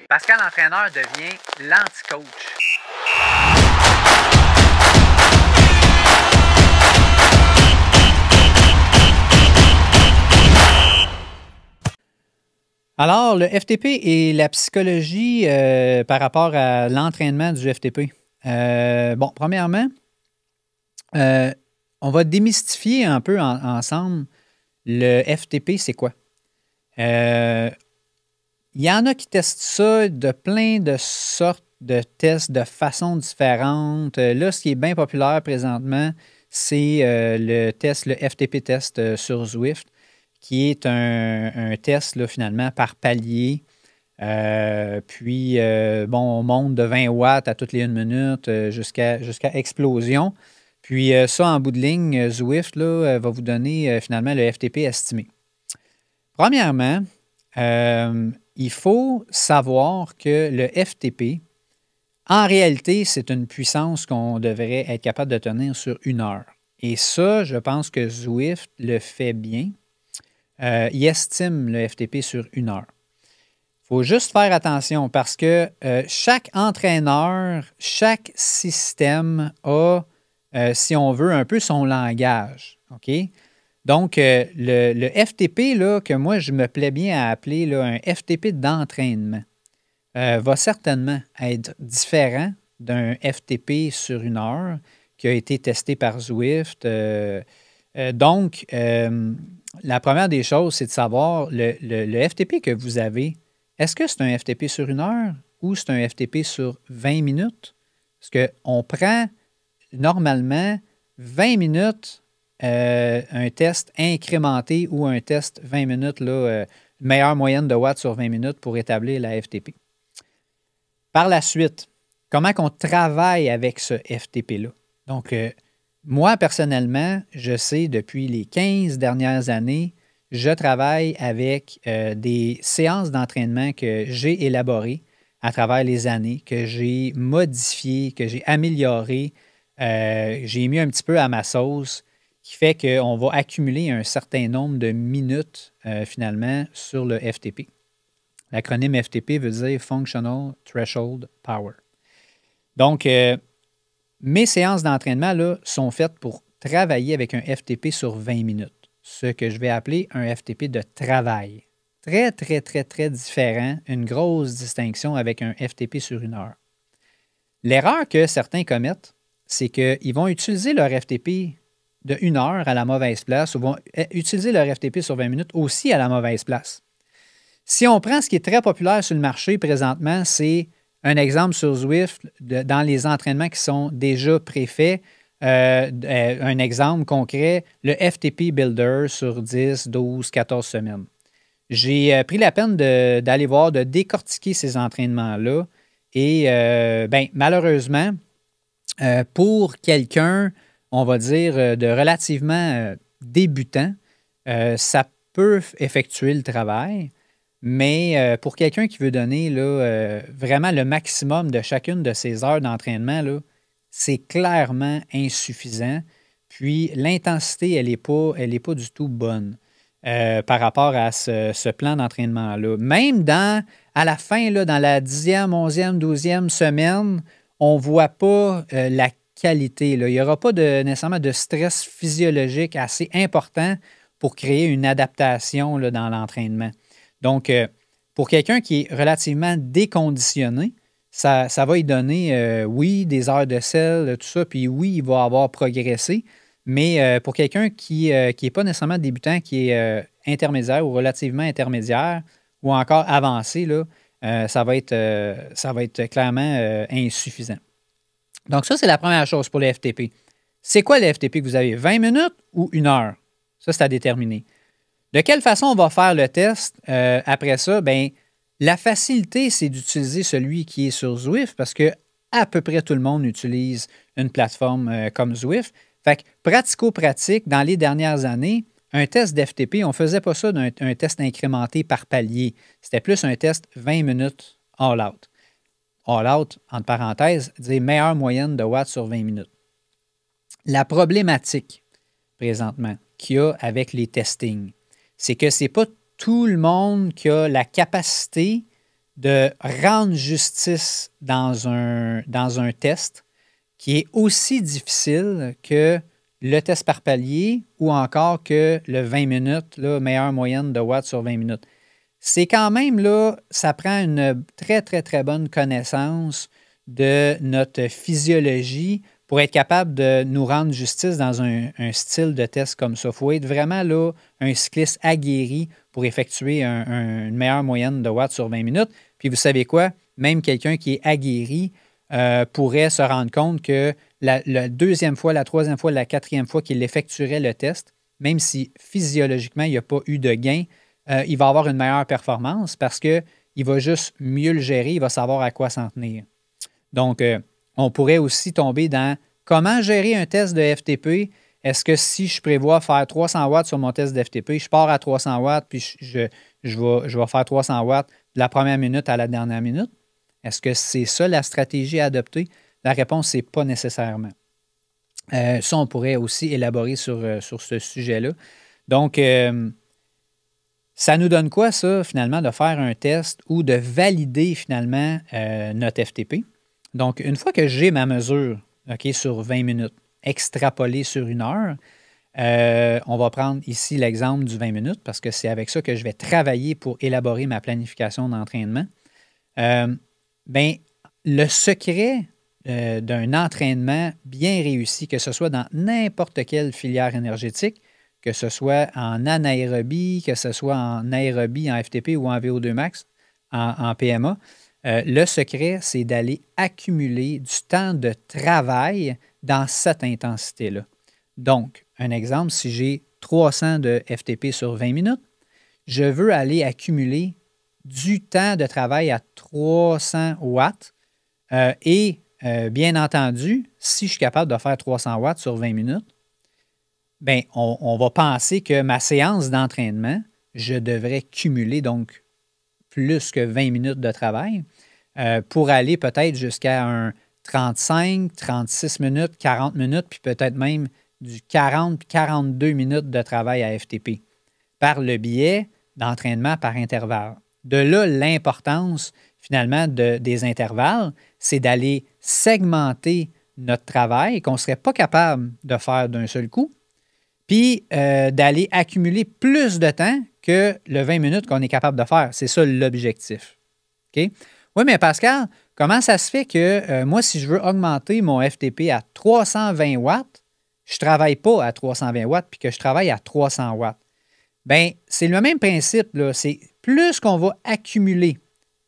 Pascal Entraîneur devient l'anti-coach. Alors, le FTP et la psychologie par rapport à l'entraînement du FTP. Bon, premièrement, on va démystifier un peu ensemble le FTP, c'est quoi? Il y en a qui testent ça de plein de sortes de tests de façons différentes. Là, ce qui est bien populaire présentement, c'est le FTP test sur Zwift, qui est un test, là, finalement, par palier. On monte de 20 watts à toutes les 1 minute jusqu'à explosion. Puis ça, en bout de ligne, Zwift là, va vous donner finalement le FTP estimé. Premièrement, il faut savoir que le FTP, en réalité, c'est une puissance qu'on devrait être capable de tenir sur 1 heure. Et ça, je pense que Zwift le fait bien. Il estime le FTP sur 1 heure. Il faut juste faire attention parce que chaque entraîneur, chaque système a, si on veut, un peu son langage. OK? Donc, le FTP là, que moi, je me plais bien à appeler là, un FTP d'entraînement va certainement être différent d'un FTP sur 1 heure qui a été testé par Zwift. La première des choses, c'est de savoir le FTP que vous avez. Est-ce que c'est un FTP sur 1 heure ou c'est un FTP sur 20 minutes? Parce qu'on prend normalement 20 minutes, un test incrémenté ou un test 20 minutes, là, meilleure moyenne de watts sur 20 minutes pour établir la FTP. Par la suite, comment on travaille avec ce FTP-là? Donc, moi, personnellement, je sais depuis les 15 dernières années, je travaille avec des séances d'entraînement que j'ai élaborées à travers les années, que j'ai modifiées, que j'ai améliorées, j'ai mis un petit peu à ma sauce, qui fait qu'on va accumuler un certain nombre de minutes, finalement, sur le FTP. L'acronyme FTP veut dire Functional Threshold Power. Donc, mes séances d'entraînement là, sont faites pour travailler avec un FTP sur 20 minutes, ce que je vais appeler un FTP de travail. Très, très, très, très différent, une grosse distinction avec un FTP sur 1 heure. L'erreur que certains commettent, c'est qu'ils vont utiliser leur FTP de 1 heure à la mauvaise place ou vont utiliser leur FTP sur 20 minutes aussi à la mauvaise place. Si on prend ce qui est très populaire sur le marché présentement, c'est un exemple sur Zwift, dans les entraînements qui sont déjà préfaits, un exemple concret, le FTP Builder sur 10, 12, 14 semaines. J'ai pris la peine d'aller voir, de décortiquer ces entraînements-là. Et malheureusement, pour quelqu'un, on va dire, de relativement débutant, ça peut effectuer le travail. Mais pour quelqu'un qui veut donner là, vraiment le maximum de chacune de ces heures d'entraînement, là, c'est clairement insuffisant. Puis l'intensité, elle n'est pas du tout bonne par rapport à ce plan d'entraînement-là. Même à la fin, là, dans la 10e, 11e, 12e semaine, on ne voit pas la qualité. Là. Il n'y aura pas nécessairement de stress physiologique assez important pour créer une adaptation là, dans l'entraînement. Donc, pour quelqu'un qui est relativement déconditionné, ça va lui donner, oui, des heures de sel, tout ça, puis oui, il va avoir progressé, mais pour quelqu'un qui n'est pas nécessairement débutant, qui est intermédiaire ou relativement intermédiaire ou encore avancé, là, ça va être clairement insuffisant. Donc, ça, c'est la première chose pour le FTP. C'est quoi le FTP que vous avez? 20 minutes ou 1 heure? Ça, c'est à déterminer. De quelle façon on va faire le test après ça? Bien, la facilité, c'est d'utiliser celui qui est sur Zwift parce que à peu près tout le monde utilise une plateforme comme Zwift. Fait que pratico-pratique, dans les dernières années, un test d'FTP, on ne faisait pas ça d'un test incrémenté par palier. C'était plus un test 20 minutes all-out. All-out, entre parenthèses, dire meilleure moyenne de watts sur 20 minutes. La problématique, présentement, qu'il y a avec les testings, c'est que ce n'est pas tout le monde qui a la capacité de rendre justice dans un test qui est aussi difficile que le test par palier ou encore que le 20 minutes, là, meilleure moyenne de watts sur 20 minutes. C'est quand même, là, ça prend une très, très, très bonne connaissance de notre physiologie pour être capable de nous rendre justice dans un style de test comme ça. Il faut être vraiment là, un cycliste aguerri pour effectuer une meilleure moyenne de watts sur 20 minutes. Puis vous savez quoi? Même quelqu'un qui est aguerri pourrait se rendre compte que la deuxième fois, la troisième fois, la quatrième fois qu'il effectuerait le test, même si physiologiquement, il n'y a pas eu de gain, il va avoir une meilleure performance parce qu'il va juste mieux le gérer, il va savoir à quoi s'en tenir. Donc, on pourrait aussi tomber dans comment gérer un test de FTP. Est-ce que si je prévois faire 300 watts sur mon test de FTP, je pars à 300 watts, puis je vais faire 300 watts de la première minute à la dernière minute? Est-ce que c'est ça la stratégie à adopter? La réponse, c'est pas nécessairement. Ça, on pourrait aussi élaborer sur ce sujet-là. Donc, ça nous donne quoi, ça, finalement, de faire un test ou de valider, finalement, notre FTP? Donc, une fois que j'ai ma mesure, OK, sur 20 minutes, extrapolée sur une heure, on va prendre ici l'exemple du 20 minutes parce que c'est avec ça que je vais travailler pour élaborer ma planification d'entraînement. Bien, le secret d'un entraînement bien réussi, que ce soit dans n'importe quelle filière énergétique, que ce soit en anaérobie, que ce soit en aérobie, en FTP ou en VO2 max, en PMA, le secret, c'est d'aller accumuler du temps de travail dans cette intensité-là. Donc, un exemple, si j'ai 300 de FTP sur 20 minutes, je veux aller accumuler du temps de travail à 300 watts bien entendu, si je suis capable de faire 300 watts sur 20 minutes, bien, on va penser que ma séance d'entraînement, je devrais cumuler donc plus que 20 minutes de travail pour aller peut-être jusqu'à un 35, 36 minutes, 40 minutes, puis peut-être même du 40, 42 minutes de travail à FTP par le biais d'entraînement par intervalle. De là, l'importance finalement des intervalles, c'est d'aller segmenter notre travail qu'on ne serait pas capable de faire d'un seul coup, puis d'aller accumuler plus de temps que le 20 minutes qu'on est capable de faire. C'est ça l'objectif. OK? Oui, mais Pascal, comment ça se fait que moi, si je veux augmenter mon FTP à 320 watts, je ne travaille pas à 320 watts puis que je travaille à 300 watts? Bien, c'est le même principe, là. C'est plus qu'on va accumuler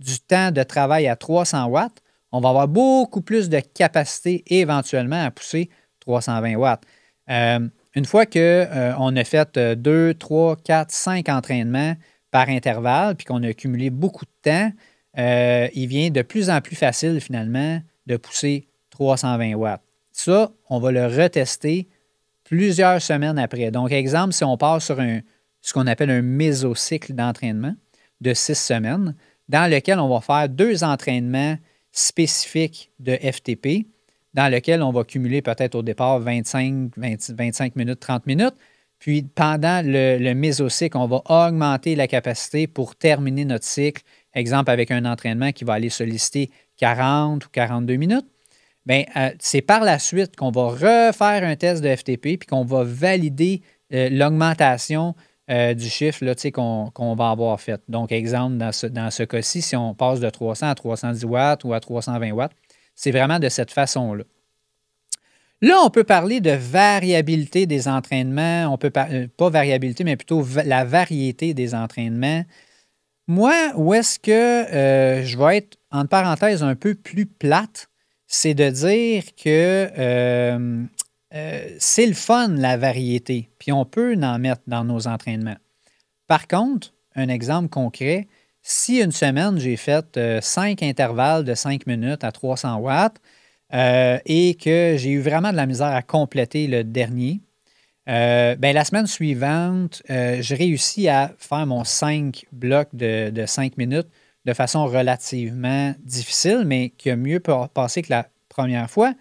du temps de travail à 300 watts, on va avoir beaucoup plus de capacité éventuellement à pousser 320 watts. Une fois qu'on a fait 2, 3, 4, 5 entraînements par intervalle, puis qu'on a accumulé beaucoup de temps, il vient de plus en plus facile finalement de pousser 320 watts. Ça, on va le retester plusieurs semaines après. Donc, exemple, si on part sur ce qu'on appelle un mésocycle d'entraînement de 6 semaines, dans lequel on va faire 2 entraînements spécifiques de FTP, dans lequel on va cumuler peut-être au départ 25 minutes, 30 minutes. Puis pendant le mésocycle, on va augmenter la capacité pour terminer notre cycle. Exemple, avec un entraînement qui va aller solliciter 40 ou 42 minutes. Bien, c'est par la suite qu'on va refaire un test de FTP puis qu'on va valider l'augmentation du chiffre là, qu'on va avoir fait. Donc, exemple, dans ce cas-ci, si on passe de 300 à 310 watts ou à 320 watts, c'est vraiment de cette façon-là. Là, on peut parler de variabilité des entraînements. On peut pas variabilité, mais plutôt la variété des entraînements. Moi, où est-ce que je vais être, entre parenthèses, un peu plus plate, c'est de dire que c'est le fun, la variété, puis on peut en mettre dans nos entraînements. Par contre, un exemple concret, si une semaine, j'ai fait 5 intervalles de 5 minutes à 300 watts et que j'ai eu vraiment de la misère à compléter le dernier, bien, la semaine suivante, je réussis à faire mon 5 blocs de 5 minutes de façon relativement difficile, mais qui a mieux passé que la première fois.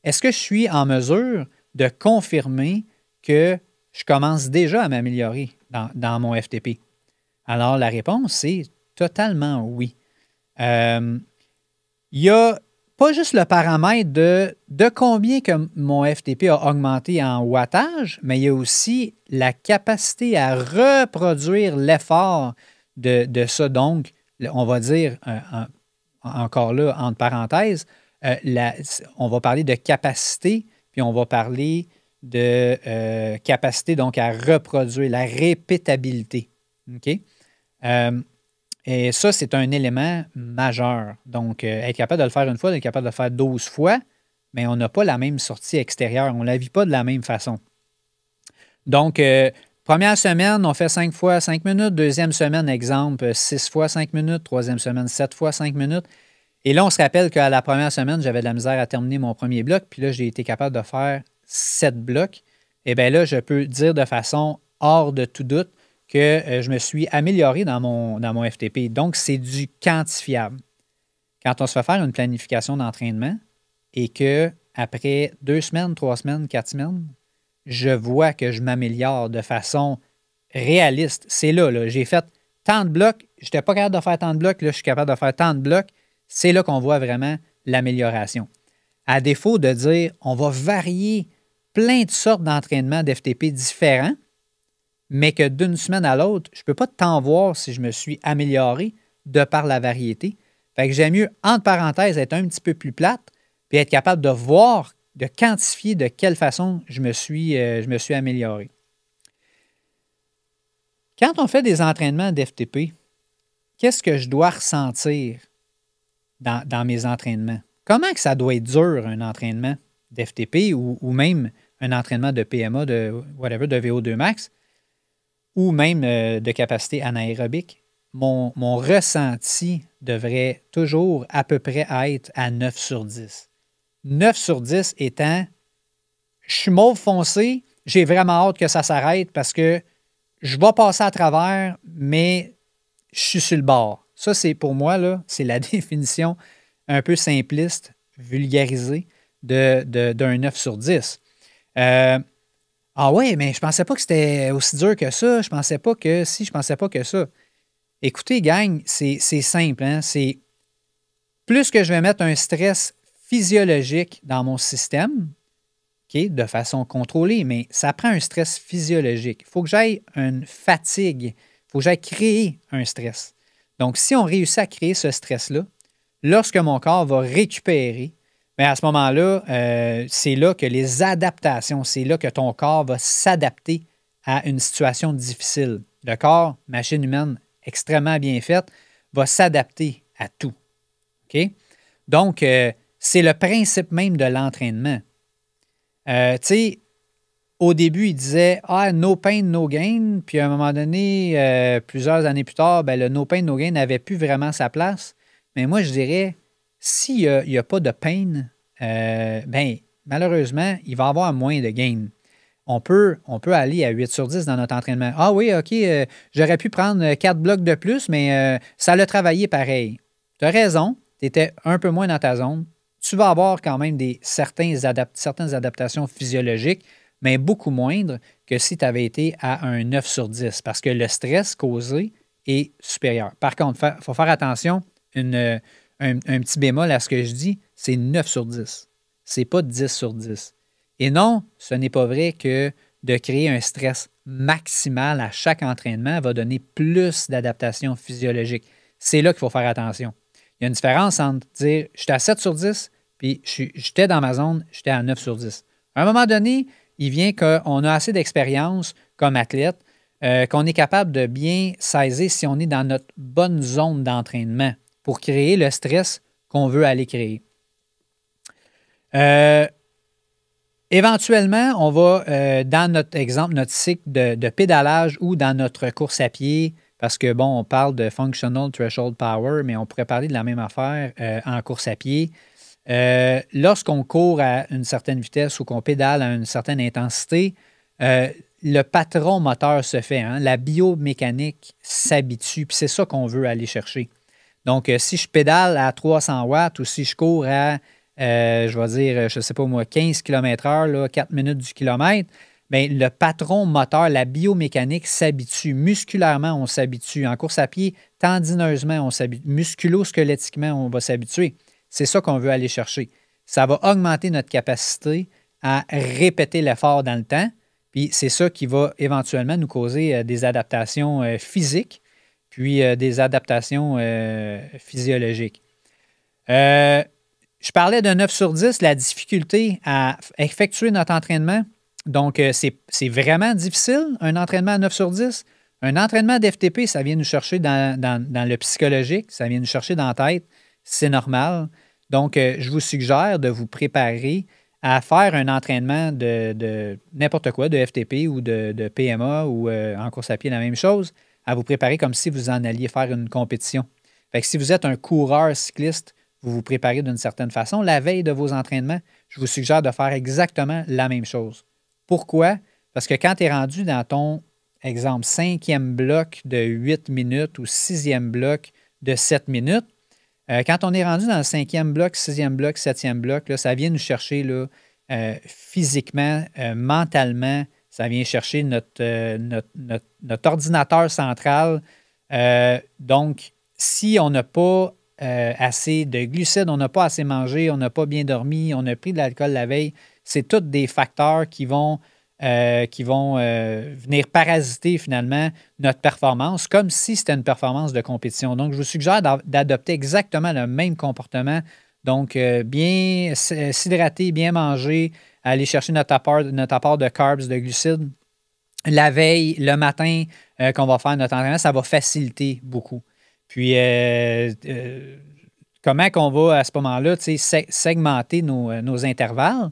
Est-ce que je suis en mesure de confirmer que je commence déjà à m'améliorer dans mon FTP? Alors, la réponse, c'est totalement oui. Il y a pas juste le paramètre de combien que mon FTP a augmenté en wattage, mais il y a aussi la capacité à reproduire l'effort de ça. Donc, on va dire, encore là, entre parenthèses, on va parler de capacité, puis on va parler de capacité donc à reproduire, la répétabilité. OK? Et ça, c'est un élément majeur. Donc, être capable de le faire une fois, être capable de le faire 12 fois, mais on n'a pas la même sortie extérieure. On ne la vit pas de la même façon. Donc, première semaine, on fait 5 fois 5 minutes. Deuxième semaine, exemple, 6 fois 5 minutes. Troisième semaine, 7 fois 5 minutes. Et là, on se rappelle qu'à la première semaine, j'avais de la misère à terminer mon premier bloc. Puis là, j'ai été capable de faire 7 blocs. Et bien là, je peux dire de façon hors de tout doute que je me suis amélioré dans mon FTP. Donc, c'est du quantifiable. Quand on se fait faire une planification d'entraînement et qu'après 2 semaines, 3 semaines, 4 semaines, je vois que je m'améliore de façon réaliste. C'est là, j'ai fait tant de blocs, je n'étais pas capable de faire tant de blocs, là, je suis capable de faire tant de blocs. C'est là qu'on voit vraiment l'amélioration. À défaut de dire, on va varier plein de sortes d'entraînements d'FTP différents, mais que d'une semaine à l'autre, je ne peux pas tant voir si je me suis amélioré de par la variété. Fait que j'aime mieux, entre parenthèses, être un petit peu plus plate, puis être capable de voir, de quantifier de quelle façon je me suis amélioré. Quand on fait des entraînements d'FTP, qu'est-ce que je dois ressentir dans mes entraînements? Comment que ça doit être dur, un entraînement d'FTP ou même un entraînement de PMA, de whatever, de VO2 max, ou même de capacité anaérobique? Mon ressenti devrait toujours à peu près être à 9 sur 10. 9 sur 10 étant, je suis mauve foncé, j'ai vraiment hâte que ça s'arrête parce que je vais passer à travers, mais je suis sur le bord. Ça, c'est pour moi, là, c'est la définition un peu simpliste, vulgarisée d'un 9 sur 10. Ah ouais, mais je pensais pas que c'était aussi dur que ça. Je pensais pas que si, je pensais pas que ça. Écoutez, gang, c'est simple. Hein? C'est plus que je vais mettre un stress physiologique dans mon système, okay, de façon contrôlée, mais ça prend un stress physiologique. Il faut que j'aille une fatigue. Il faut que j'aille créer un stress. Donc, si on réussit à créer ce stress-là, lorsque mon corps va récupérer, bien à ce moment-là, c'est là que les adaptations, c'est là que ton corps va s'adapter à une situation difficile. Le corps, machine humaine extrêmement bien faite, va s'adapter à tout. OK? Donc, c'est le principe même de l'entraînement. Tu sais, au début, il disait « Ah, no pain, no gain », puis à un moment donné, plusieurs années plus tard, ben, le no pain, no gain n'avait plus vraiment sa place. Mais moi, je dirais, s'il n'y a pas de pain, ben, malheureusement, il va y avoir moins de gain. On peut aller à 8 sur 10 dans notre entraînement. Ah oui, OK, j'aurais pu prendre 4 blocs de plus, mais ça l'a travaillé pareil. Tu as raison, tu étais un peu moins dans ta zone. Tu vas avoir quand même certaines adaptations physiologiques, mais beaucoup moindres que si tu avais été à un 9 sur 10, parce que le stress causé est supérieur. Par contre, il faut faire attention, un petit bémol à ce que je dis, c'est 9 sur 10. Ce n'est pas 10 sur 10. Et non, ce n'est pas vrai que de créer un stress maximal à chaque entraînement va donner plus d'adaptation physiologique. C'est là qu'il faut faire attention. Il y a une différence entre dire « j'étais à 7 sur 10 » puis « j'étais dans ma zone, j'étais à 9 sur 10 ». À un moment donné, il vient qu'on a assez d'expérience comme athlète, qu'on est capable de bien saisir si on est dans notre bonne zone d'entraînement pour créer le stress qu'on veut aller créer. Éventuellement, on va, dans notre exemple, notre cycle de pédalage ou dans notre course à pied, parce que, bon, on parle de Functional Threshold Power, mais on pourrait parler de la même affaire en course à pied. Lorsqu'on court à une certaine vitesse ou qu'on pédale à une certaine intensité, le patron moteur se fait, hein, la biomécanique s'habitue, puis c'est ça qu'on veut aller chercher. Donc, si je pédale à 300 watts ou si je cours à, je vais dire, je ne sais pas moi, 15 km/h, 4 minutes du kilomètre, bien, le patron moteur, la biomécanique s'habitue. Musculairement, on s'habitue. En course à pied, tendineusement, on s'habitue. Musculo-squelettiquement, on va s'habituer. C'est ça qu'on veut aller chercher. Ça va augmenter notre capacité à répéter l'effort dans le temps. Puis c'est ça qui va éventuellement nous causer des adaptations physiques, puis des adaptations physiologiques. Je parlais de 9 sur 10, la difficulté à effectuer notre entraînement. Donc, c'est vraiment difficile, un entraînement à 9 sur 10. Un entraînement d'FTP, ça vient nous chercher dans le psychologique, ça vient nous chercher dans la tête. C'est normal. Donc, je vous suggère de vous préparer à faire un entraînement de n'importe quoi, de FTP ou de PMA ou en course à pied, la même chose, à vous préparer comme si vous en alliez faire une compétition. Fait que si vous êtes un coureur cycliste, vous vous préparez d'une certaine façon. La veille de vos entraînements, je vous suggère de faire exactement la même chose. Pourquoi? Parce que quand tu es rendu dans ton, exemple, 5e bloc de 8 minutes ou 6e bloc de 7 minutes, quand on est rendu dans le 5e bloc, 6e bloc, 7e bloc, là, ça vient nous chercher là, physiquement, mentalement, ça vient chercher notre ordinateur central. Donc, si on n'a pas assez de glucides, on n'a pas assez mangé, on n'a pas bien dormi, on a pris de l'alcool la veille, c'est tous des facteurs qui vont venir parasiter finalement notre performance, comme si c'était une performance de compétition. Donc, je vous suggère d'adopter exactement le même comportement. Donc, bien s'hydrater, bien manger, aller chercher notre apport de carbs, de glucides. La veille, le matin, qu'on va faire notre entraînement, ça va faciliter beaucoup. Puis, comment qu'on va à ce moment-là segmenter nos intervalles?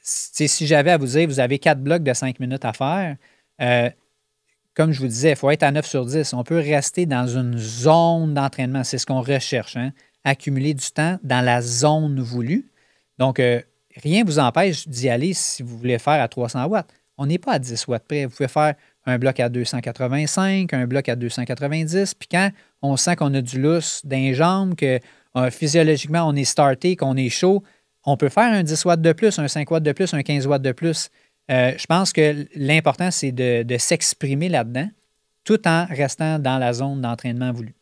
Si j'avais à vous dire, vous avez 4 blocs de 5 minutes à faire, comme je vous disais, il faut être à 9 sur 10. On peut rester dans une zone d'entraînement. C'est ce qu'on recherche, hein? Accumuler du temps dans la zone voulue. Donc, rien ne vous empêche d'y aller si vous voulez faire à 300 watts. On n'est pas à 10 watts près. Vous pouvez faire un bloc à 285, un bloc à 290. Puis quand on sent qu'on a du lousse dans les jambes, que physiologiquement, on est starté, qu'on est chaud, on peut faire un 10 watts de plus, un 5 watts de plus, un 15 watts de plus. Je pense que l'important, c'est de s'exprimer là-dedans tout en restant dans la zone d'entraînement voulu.